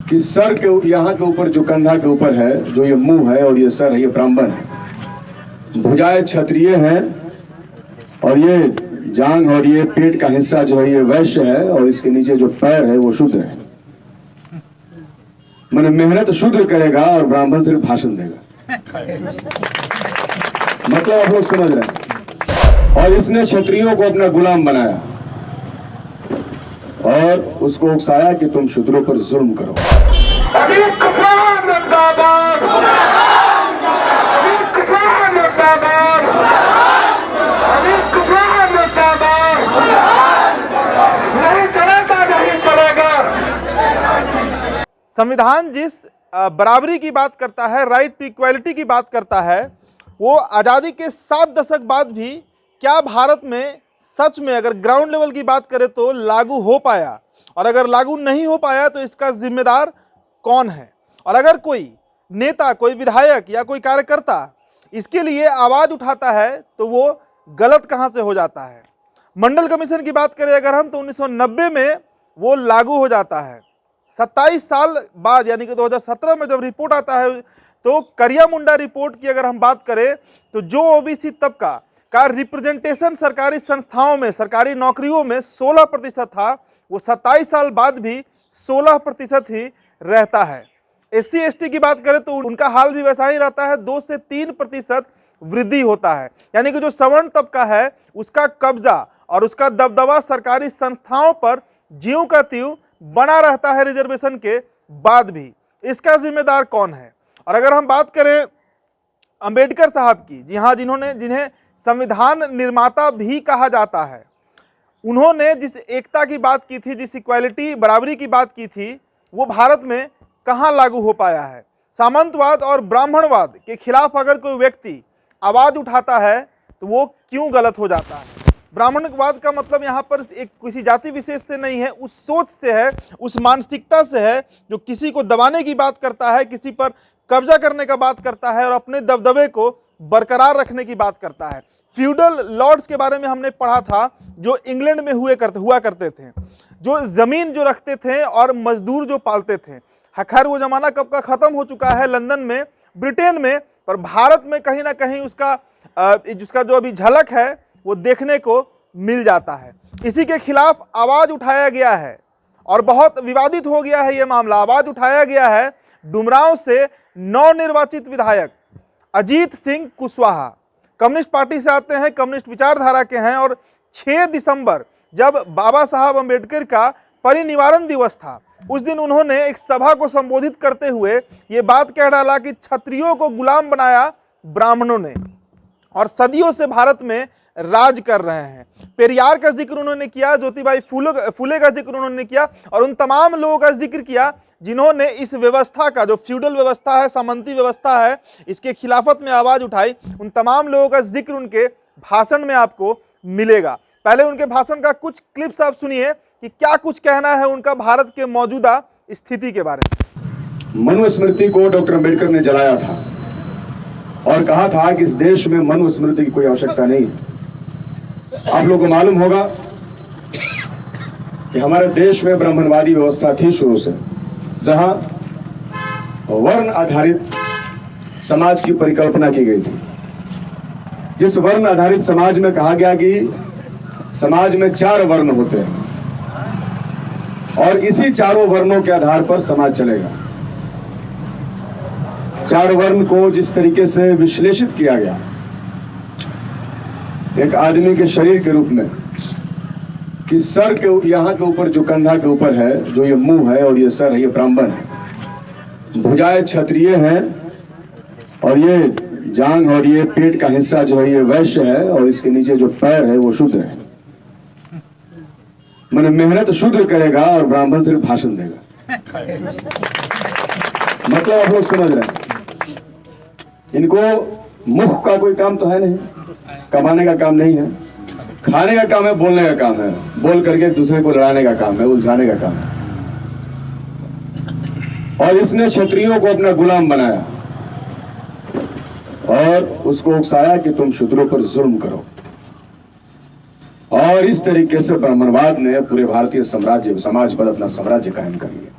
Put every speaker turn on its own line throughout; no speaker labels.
कि सर के यहाँ के ऊपर जो कंधा के ऊपर है, जो ये मुंह है और ये सर है, ये ब्राह्मण है। भुजाएं क्षत्रिय हैं और ये जांग और ये पेट का हिस्सा जो है ये वैश्य है और इसके नीचे जो पैर है वो शूद्र है। मैंने मेहनत शूद्र करेगा और ब्राह्मण सिर्फ भाषण देगा। मतलब आप लोग समझ रहे हैं। और इसने क्षत्रियों को अपना गुलाम बनाया और उसको उकसाया कि तुम शूद्रों पर जुल्म करो।
संविधान जिस बराबरी की बात करता है, राइट टू इक्वालिटी की बात करता है, वो आज़ादी के 7 दशक बाद भी क्या भारत में सच में अगर ग्राउंड लेवल की बात करें तो लागू हो पाया? और अगर लागू नहीं हो पाया तो इसका जिम्मेदार कौन है? और अगर कोई नेता, कोई विधायक या कोई कार्यकर्ता इसके लिए आवाज़ उठाता है तो वो गलत कहाँ से हो जाता है? मंडल कमीशन की बात करें अगर हम तो 1990 में वो लागू हो जाता है। 27 साल बाद यानी कि 2017 में जब रिपोर्ट आता है तो करिया मुंडा रिपोर्ट की अगर हम बात करें तो जो ओबीसी तबका का रिप्रेजेंटेशन सरकारी संस्थाओं में, सरकारी नौकरियों में 16% था, वो 27 साल बाद भी 16% ही रहता है। SC ST की बात करें तो उनका हाल भी वैसा ही रहता है, 2 से 3% वृद्धि होता है। यानी कि जो सवर्ण तबका है उसका कब्जा और उसका दबदबा सरकारी संस्थाओं पर ज्यों का त्यों बना रहता है रिजर्वेशन के बाद भी। इसका जिम्मेदार कौन है? और अगर हम बात करें अंबेडकर साहब की, जी हाँ, जिन्हें संविधान निर्माता भी कहा जाता है, उन्होंने जिस एकता की बात की थी, जिस इक्वालिटी, बराबरी की बात की थी, वो भारत में कहाँ लागू हो पाया है? सामंतवाद और ब्राह्मणवाद के खिलाफ अगर कोई व्यक्ति आवाज़ उठाता है तो वो क्यों गलत हो जाता है? ब्राह्मणवाद का मतलब यहाँ पर एक किसी जाति विशेष से नहीं है, उस सोच से है, उस मानसिकता से है जो किसी को दबाने की बात करता है, किसी पर कब्जा करने का बात करता है और अपने दबदबे को बरकरार रखने की बात करता है। फ्यूडल लॉर्ड्स के बारे में हमने पढ़ा था जो इंग्लैंड में हुआ करते थे, जो जमीन जो रखते थे और मजदूर जो पालते थे। खैर वो जमाना कब का खत्म हो चुका है लंदन में, ब्रिटेन में, पर भारत में कहीं ना कहीं उसका जो अभी झलक है वो देखने को मिल जाता है। इसी के खिलाफ आवाज उठाया गया है और बहुत विवादित हो गया है ये मामला। आवाज उठाया गया है डुमरांव से नवनिर्वाचित विधायक अजीत सिंह कुशवाहा, कम्युनिस्ट पार्टी से आते हैं, कम्युनिस्ट विचारधारा के हैं। और 6 दिसंबर जब बाबा साहब अम्बेडकर का परिनिर्वाण दिवस था, उस दिन उन्होंने एक सभा को संबोधित करते हुए ये बात कह डाला कि क्षत्रियों को गुलाम बनाया ब्राह्मणों ने और सदियों से भारत में राज कर रहे हैं। पेरियार का जिक्र उन्होंने किया, ज्योतिबाई फुले का जिक्र उन्होंने किया और उन तमाम लोगों का जिक्र किया जिन्होंने इस व्यवस्था का, जो फ्यूडल व्यवस्था है, सामंती व्यवस्था है, इसके खिलाफत में आवाज उठाई। उन तमाम लोगों का जिक्र उनके भाषण में आपको मिलेगा। पहले उनके भाषण का कुछ क्लिप्स आप सुनिए कि क्या कुछ कहना है उनका भारत के मौजूदा स्थिति के बारे में।
मनुस्मृति को डॉक्टर अम्बेडकर ने जलाया था और कहा था कि इस देश में मनुस्मृति की कोई आवश्यकता नहीं है। आप लोगों को मालूम होगा कि हमारे देश में ब्राह्मणवादी व्यवस्था थी शुरू से, जहां वर्ण आधारित समाज की परिकल्पना की गई थी। जिस वर्ण आधारित समाज में कहा गया कि समाज में 4 वर्ण होते हैं और इसी चारों वर्णों के आधार पर समाज चलेगा। 4 वर्ण को जिस तरीके से विश्लेषित किया गया एक आदमी के शरीर के रूप में कि सर के यहाँ के ऊपर जो कंधा के ऊपर है, जो ये मुंह है और ये सर है, ये ब्राह्मण है। भुजाएं क्षत्रिय हैं और ये जांग और ये पेट का हिस्सा जो है ये वैश्य है और इसके नीचे जो पैर है वो शूद्र है। मैंने मेहनत शूद्र करेगा और ब्राह्मण सिर्फ भाषण देगा। मतलब आप लोग समझ रहे हैं। इनको मुख का कोई काम तो है नहीं, कमाने का काम नहीं है, खाने का काम है, बोलने का काम है, बोल करके दूसरे को लड़ाने का काम है, उलझाने का काम है। और इसने क्षत्रियों को अपना गुलाम बनाया और उसको उकसाया कि तुम शूद्रों पर जुल्म करो। और इस तरीके से ब्राह्मणवाद ने पूरे भारतीय साम्राज्य, समाज पर अपना साम्राज्य कायम कर लिया।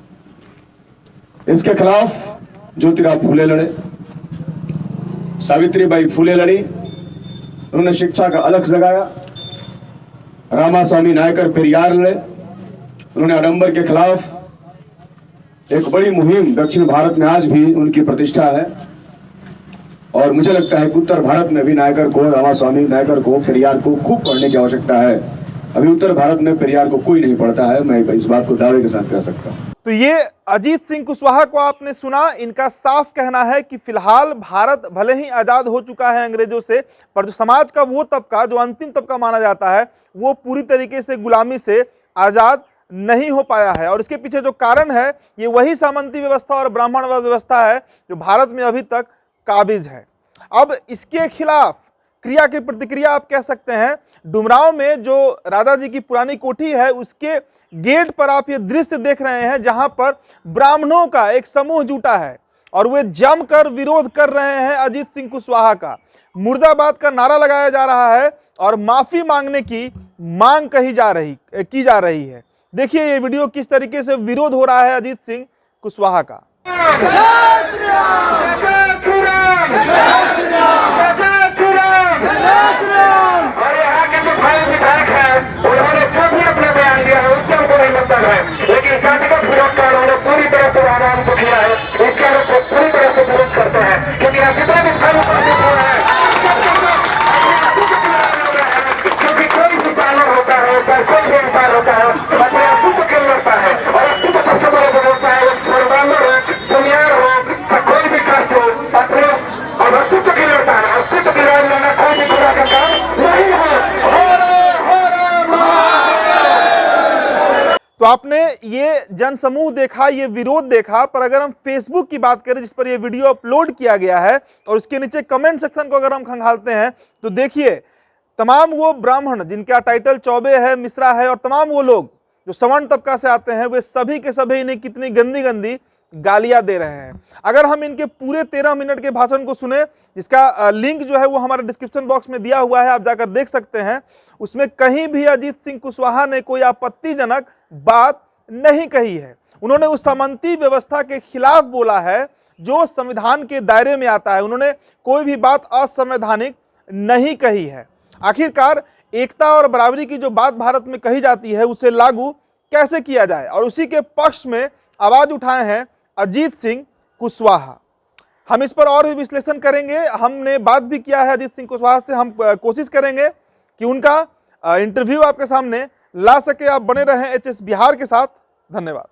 इसके खिलाफ ज्योतिराव फूले लड़े, सावित्रीबाई फूले लड़ी, उन्होंने शिक्षा का अलख जगाया। रामास्वामी नायकर पेरियार लड़े, उन्होंने आडंबर के खिलाफ एक बड़ी मुहिम, दक्षिण भारत में आज भी उनकी प्रतिष्ठा है। और मुझे लगता है कि उत्तर भारत में भी नायकर को, रामास्वामी नायकर को, पेरियार को खूब पढ़ने की आवश्यकता है। अभी उत्तर भारत में पेरियार को कोई नहीं पढ़ता है, मैं इस बात को दावे के साथ कह सकता हूं।
तो ये अजीत सिंह कुशवाहा को आपने सुना, इनका साफ कहना है कि फिलहाल भारत भले ही आजाद हो चुका है अंग्रेजों से, पर जो समाज का वो तबका जो अंतिम तबका माना जाता है वो पूरी तरीके से गुलामी से आजाद नहीं हो पाया है। और इसके पीछे जो कारण है ये वही सामंती व्यवस्था और ब्राह्मणवाद व्यवस्था है जो भारत में अभी तक काबिज है। अब इसके खिलाफ क्रिया की प्रतिक्रिया आप कह सकते हैं। डुमरांव में जो राजा जी की पुरानी कोठी है उसके गेट पर आप ये दृश्य देख रहे हैं जहां पर ब्राह्मणों का एक समूह जुटा है और वे जमकर विरोध कर रहे हैं अजीत सिंह कुशवाहा का। मुर्दाबाद का नारा लगाया जा रहा है और माफी मांगने की मांग की जा रही है। देखिए ये वीडियो किस तरीके से विरोध हो रहा है अजीत सिंह कुशवाहा का।
लेकिन जातिगत विरोध का उन्होंने पूरी तरह से आराम को किया है, इसका लोग पूरी तरह से विरोध करते हैं क्योंकि यहाँ जितना भी फल उपस्थित हुआ है क्योंकि कोई भी जानवर होता है, चाहे कोई भी इंसान होता है, अपने अस्तित्व के लिए लड़ता है और अस्तित्व सबसे बड़ा जो होता है वो ब्राह्मण हो, बुनियाद हो, चाहे कोई भी कास्ट हो, अपने और अस्तित्व के लिए लड़ता है। अस्तित्व के लिए लड़ना कोई भी खुदा का काम नहीं है।
तो आपने ये जनसमूह देखा, ये विरोध देखा, पर अगर हम फेसबुक की बात करें जिस पर ये वीडियो अपलोड किया गया है और उसके नीचे कमेंट सेक्शन को अगर हम खंगालते हैं तो देखिए तमाम वो ब्राह्मण जिनका टाइटल चौबे है, मिश्रा है और तमाम वो लोग जो सवर्ण तबका से आते हैं वे सभी के सभी इन्हें कितनी गंदी गंदी गालियां दे रहे हैं। अगर हम इनके पूरे 13 मिनट के भाषण को सुने, जिसका लिंक जो है वो हमारे डिस्क्रिप्शन बॉक्स में दिया हुआ है, आप जाकर देख सकते हैं, उसमें कहीं भी अजीत सिंह कुशवाहा ने कोई आपत्तिजनक बात नहीं कही है। उन्होंने उस सामंती व्यवस्था के खिलाफ बोला है जो संविधान के दायरे में आता है। उन्होंने कोई भी बात असंवैधानिक नहीं कही है। आखिरकार एकता और बराबरी की जो बात भारत में कही जाती है उसे लागू कैसे किया जाए, और उसी के पक्ष में आवाज उठाए हैं अजीत सिंह कुशवाहा। हम इस पर और भी विश्लेषण करेंगे। हमने बात भी किया है अजीत सिंह कुशवाहा से, हम कोशिश करेंगे कि उनका इंटरव्यू आपके सामने ला सके। आप बने रहें एचएस बिहार के साथ। धन्यवाद।